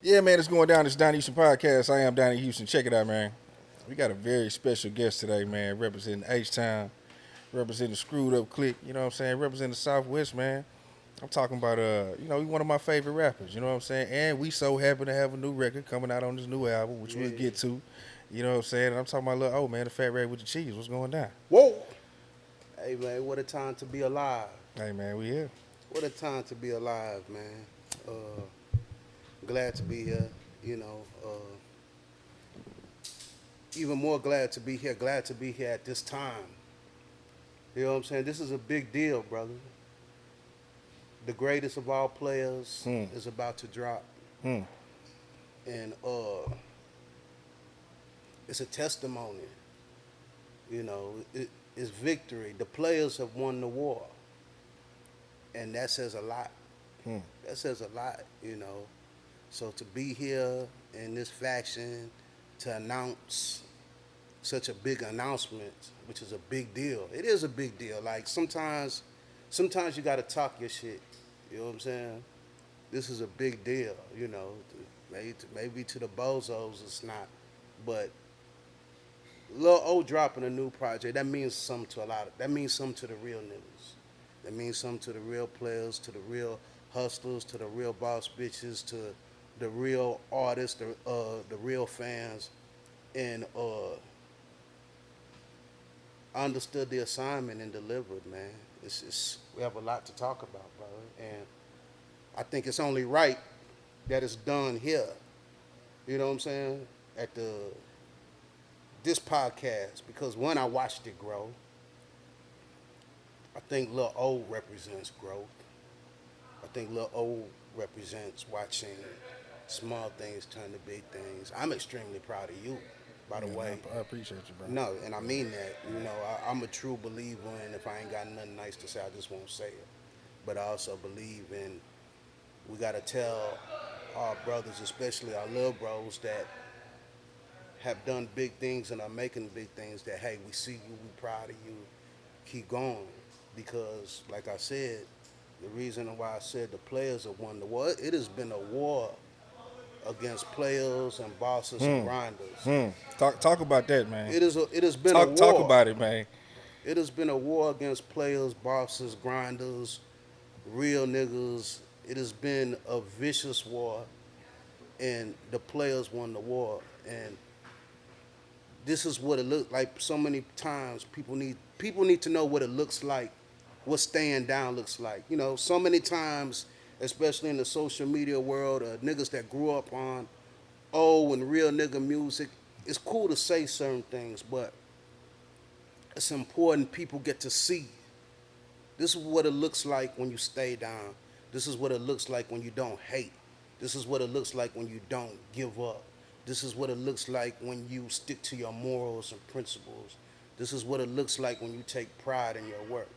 Yeah, man, it's going down. It's Donnie Houston podcast. I am Donnie Houston. Check it out, man. We got a very special guest today, man, representing H-Town, representing the Screwed Up Clique, you know what I'm saying, representing the Southwest, man. I'm talking about, he's one of my favorite rappers, you know what I'm saying, and we so happy to have a new record coming out on this new album, which we'll get to, you know what I'm saying, and I'm talking about Lil O, man, the Fat Rat with the Cheese. What's going down? Whoa! Hey man, what a time to be alive. Hey, man, we here. What a time to be alive, man. Glad to be here. You know, even more glad to be here. Glad to be here at this time. You know what I'm saying? This is a big deal, brother. The greatest of all players is about to drop, Hmm. and it's a testimony. You know, it's victory. The players have won the war, and that says a lot. Hmm. That says a lot, you know. So to be here in this faction, to announce such a big announcement, which is a big deal. It is a big deal. Like sometimes you got to talk your shit. You know what I'm saying? This is a big deal, you know. Maybe to the bozos it's not, but Lil O dropping a new project, that means something to a lot of, that means something to the real niggas. That means something to the real players, to the real hustlers, to the real boss bitches, to the real artists, the real fans. And I understood the assignment and delivered, man. We have a lot to talk about, brother. And I think it's only right that it's done here. You know what I'm saying? At this podcast, because when I watched it grow, I think Lil O represents growth. I think Lil O represents watching small things turn to big things. I'm extremely proud of you, by the way. I appreciate you, bro. No, and I mean that. You know, I'm a true believer in if I ain't got nothing nice to say, I just won't say it. But I also believe in we got to tell our brothers, especially our little bros that have done big things and are making big things, that, hey, we see you, we proud of you, keep going. Because, like I said, the reason why I said the players have won the war, it has been a war against players and bosses and grinders. Talk about that, man. It has been a Talk war. about it, man. It has been a war against players, bosses, grinders, real niggas. It has been a vicious war, and the players won the war. And this is what it looks like. So many times people need to know what it looks like, what staying down looks like. You know, so many times, especially in the social media world, niggas that grew up on old and real nigga music, it's cool to say certain things, but it's important people get to see. This is what it looks like when you stay down. This is what it looks like when you don't hate. This is what it looks like when you don't give up. This is what it looks like when you stick to your morals and principles. This is what it looks like when you take pride in your work.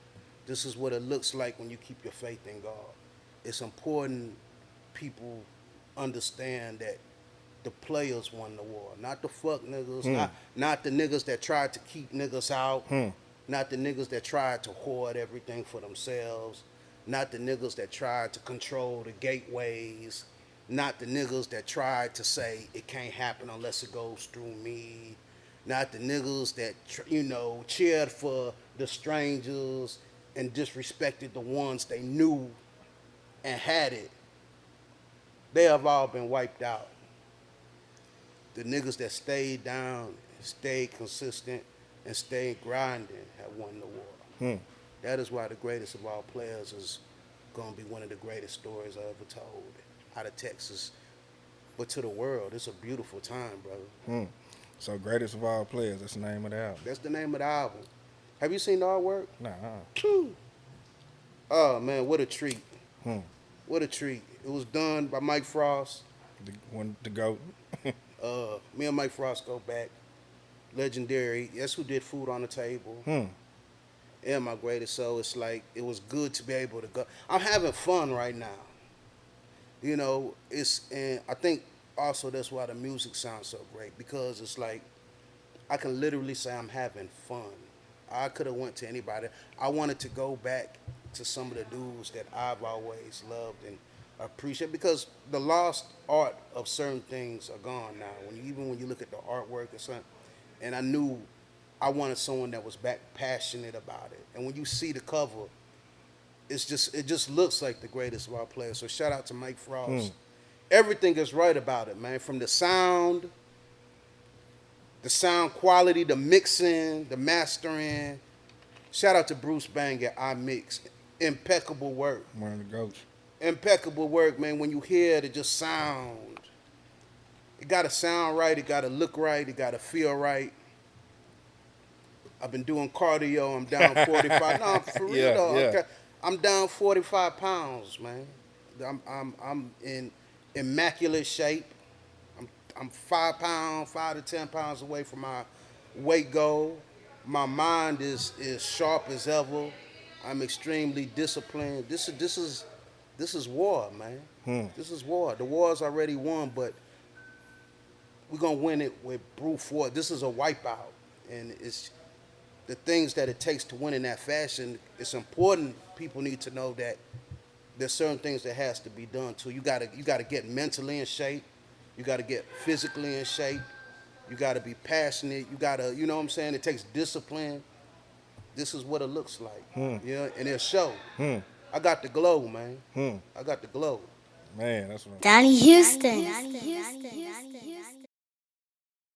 This is what it looks like when you keep your faith in God. It's important people understand that the players won the war, not the fuck niggas, not the niggas that tried to keep niggas out, not the niggas that tried to hoard everything for themselves, not the niggas that tried to control the gateways, not the niggas that tried to say it can't happen unless it goes through me, not the niggas that cheered for the strangers and disrespected the ones they knew and had it. They have all been wiped out. The niggas that stayed down, stayed consistent, and stayed grinding have won the war. That is why the greatest of all players is going to be one of the greatest stories I ever told out of Texas, but to the world. It's a beautiful time, brother. So, greatest of all players, that's the name of the album. That's the name of the album. Have you seen the artwork? Nah. Oh, man, what a treat. What a treat. It was done by Mike Frost. The GOAT. Me and Mike Frost go back. Legendary. That's who did Food on the Table. And my greatest. So it's like, it was good to be able to go. I'm having fun right now. You know, and I think also that's why the music sounds so great, because it's like, I can literally say I'm having fun. I could have went to anybody. I wanted to go back to some of the dudes that I've always loved and appreciate because the lost art of certain things are gone now. Even when you look at the artwork or something, and I knew I wanted someone that was back passionate about it. And when you see the cover, it just looks like the greatest of our players. So shout out to Mike Frost. Everything is right about it, man. From the sound quality, the mixing, the mastering. Shout out to Bruce Bang at iMix. Impeccable work. One of the goats. Impeccable work, man. When you hear it, it just sound. It gotta sound right. It gotta look right. It gotta feel right. I've been doing cardio. I'm down 45. No, for real Yeah, though. yeah. Okay. I'm down 45 pounds, man. I'm in immaculate shape. I'm 5 pounds, 5 to 10 pounds away from my weight goal. My mind is sharp as ever. I'm extremely disciplined. This is war, man. This is war. The war's already won, but we're gonna win it with brute force. This is a wipeout, and it's the things that it takes to win in that fashion. It's important. People need to know that there's certain things that has to be done too. You gotta get mentally in shape. You gotta get physically in shape. You gotta be passionate. You know what I'm saying? It takes discipline. This is what it looks like. You know, and it'll show. I got the glow, man. I got the glow. Man, that's what Donnie Houston.